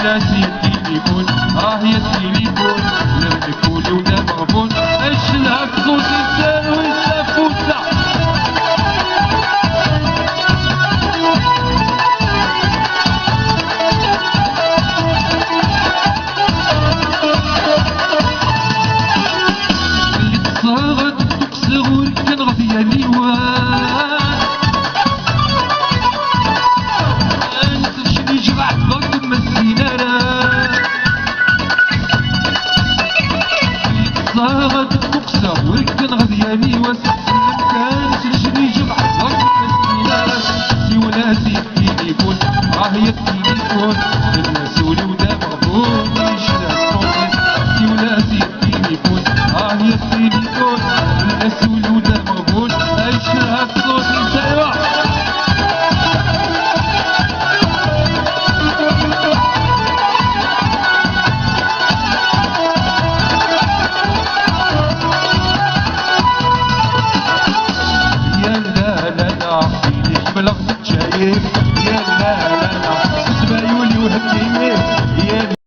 ولا التليفون يا التليفون لا مقفول ولا مغفول اشلها بصوت الزان والسافوسة اللي تصاغد تكسغول كان غادي ليوان صاغت تقسى وركن غدياني وسلم كانت رجلي جمع ضربت مسكينة سي ولاتي التليفون هي